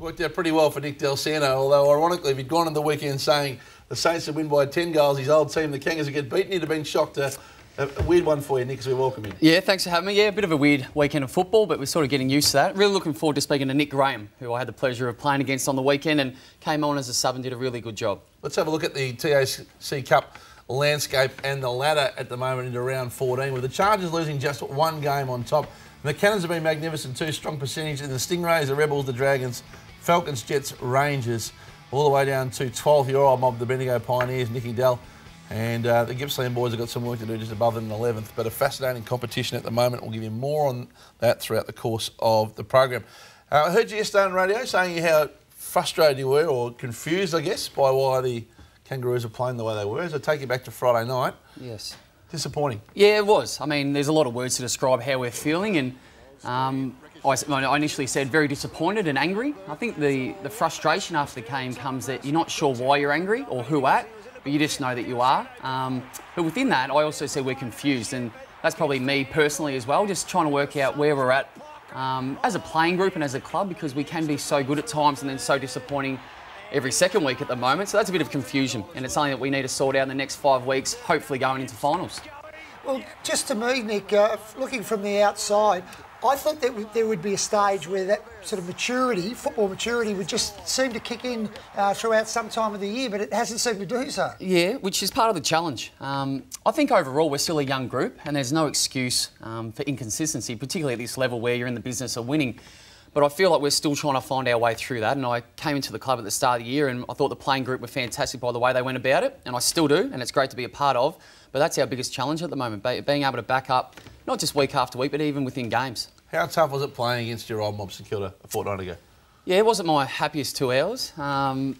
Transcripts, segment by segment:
Worked out pretty well for Nick Dal Santo, although ironically, if he'd gone on the weekend saying the Saints would win by 10 goals, his old team, the Kangas, would get beaten, he'd have been shocked. A weird one for you, Nick, as we welcome you. Yeah, thanks for having me. Yeah, a bit of a weird weekend of football, but we're sort of getting used to that. Really looking forward to speaking to Nick Graham, who I had the pleasure of playing against on the weekend and came on as a sub and did a really good job. Let's have a look at the TAC Cup landscape and the ladder at the moment into round 14, with the Chargers losing just one game on top. And the Cannons have been magnificent too, strong percentage, and the Stingrays, the Rebels, the Dragons, Falcons, Jets, Rangers, all the way down to 12th-year-old mob, the Bendigo Pioneers, Nicky Dell. And the Gippsland boys have got some work to do just above them in 11th. But a fascinating competition at the moment. We'll give you more on that throughout the course of the program. I heard you yesterday on radio saying how frustrated you were, or confused, I guess, by why the Kangaroos are playing the way they were. As I take you back to Friday night. Yes. Disappointing. Yeah, it was. I mean, there's a lot of words to describe how we're feeling, and I initially said very disappointed and angry. I think the frustration after the game comes that you're not sure why you're angry or who at, but you just know that you are. But within that, I also said we're confused, and that's probably me personally as well, just trying to work out where we're at as a playing group and as a club, because we can be so good at times and then so disappointing every second week at the moment. So that's a bit of confusion, and it's something that we need to sort out in the next 5 weeks, hopefully going into finals. Well, just to me, Nick, looking from the outside, I thought that there would be a stage where that sort of maturity, football maturity, would just seem to kick in throughout some time of the year, but it hasn't seemed to do so. Yeah, which is part of the challenge. I think overall we're still a young group, and there's no excuse for inconsistency, particularly at this level where you're in the business of winning. But I feel like we're still trying to find our way through that, and I came into the club at the start of the year and I thought the playing group were fantastic by the way they went about it, and I still do, and it's great to be a part of. But that's our biggest challenge at the moment, being able to back up, not just week after week, but even within games. How tough was it playing against your old mob, St Kilda, a fortnight ago? Yeah, it wasn't my happiest 2 hours. I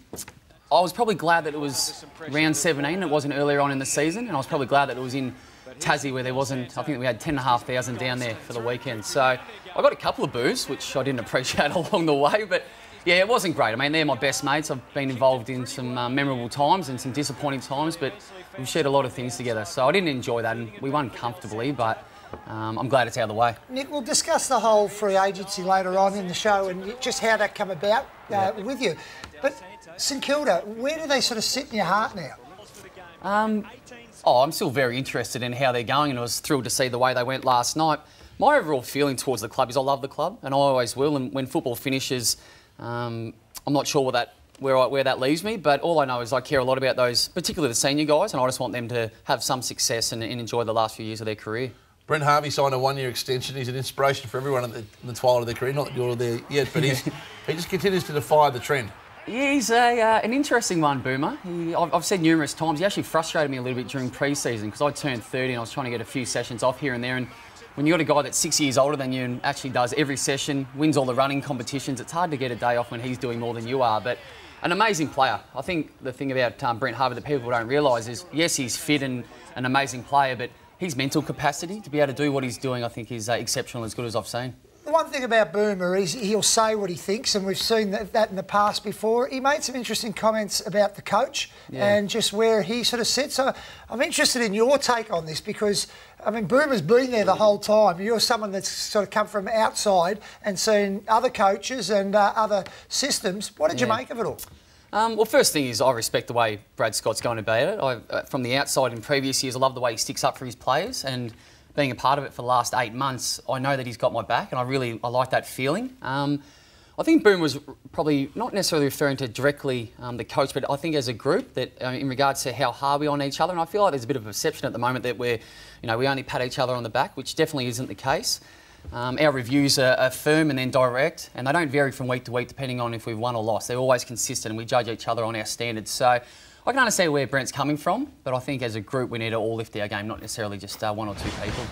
was probably glad that it was round 17, it wasn't earlier on in the season, and I was probably glad that it was in Tassie where there wasn't, I think we had 10,500 down there for the weekend. So I got a couple of boos, which I didn't appreciate along the way, but yeah, it wasn't great. I mean, they're my best mates. I've been involved in some memorable times and some disappointing times, but we've shared a lot of things together. So I didn't enjoy that, and we won comfortably, but I'm glad it's out of the way. Nick, we'll discuss the whole free agency later on in the show and just how that came about with you. But St Kilda, where do they sort of sit in your heart now? I'm still very interested in how they're going, and I was thrilled to see the way they went last night. My overall feeling towards the club is I love the club, and I always will. And when football finishes, I'm not sure where that leaves me, but all I know is I care a lot about those, particularly the senior guys, and I just want them to have some success and enjoy the last few years of their career. Brent Harvey signed a 1-year extension. He's an inspiration for everyone in the twilight of their career. Not that you're there yet, but he just continues to defy the trend. Yeah, he's an interesting one, Boomer. I've said numerous times, he actually frustrated me a little bit during pre-season because I turned 30 and I was trying to get a few sessions off here and there. And when you've got a guy that's 6 years older than you and actually does every session, wins all the running competitions, it's hard to get a day off when he's doing more than you are. But an amazing player. I think the thing about Brent Harvey that people don't realise is, yes, he's fit and an amazing player, but his mental capacity to be able to do what he's doing, I think, is exceptional, as good as I've seen. The one thing about Boomer is he'll say what he thinks, and we've seen that in the past before. He made some interesting comments about the coach and just where he sort of sits. So I'm interested in your take on this because, I mean, Boomer's been there the whole time. You're someone that's sort of come from outside and seen other coaches and other systems. What did you make of it all? Well, first thing is I respect the way Brad Scott's going about it. From the outside in previous years, I love the way he sticks up for his players, and being a part of it for the last 8 months, I know that he's got my back, and I like that feeling. I think Boom was probably not necessarily referring to directly the coach, but I think as a group that in regards to how hard we are on each other, and I feel like there's a bit of a perception at the moment that we only pat each other on the back, which definitely isn't the case. Our reviews are firm and then direct, and they don't vary from week to week depending on if we've won or lost. They're always consistent, and we judge each other on our standards. So I can understand where Brent's coming from, but I think as a group we need to all lift our game, not necessarily just 1 or 2 people.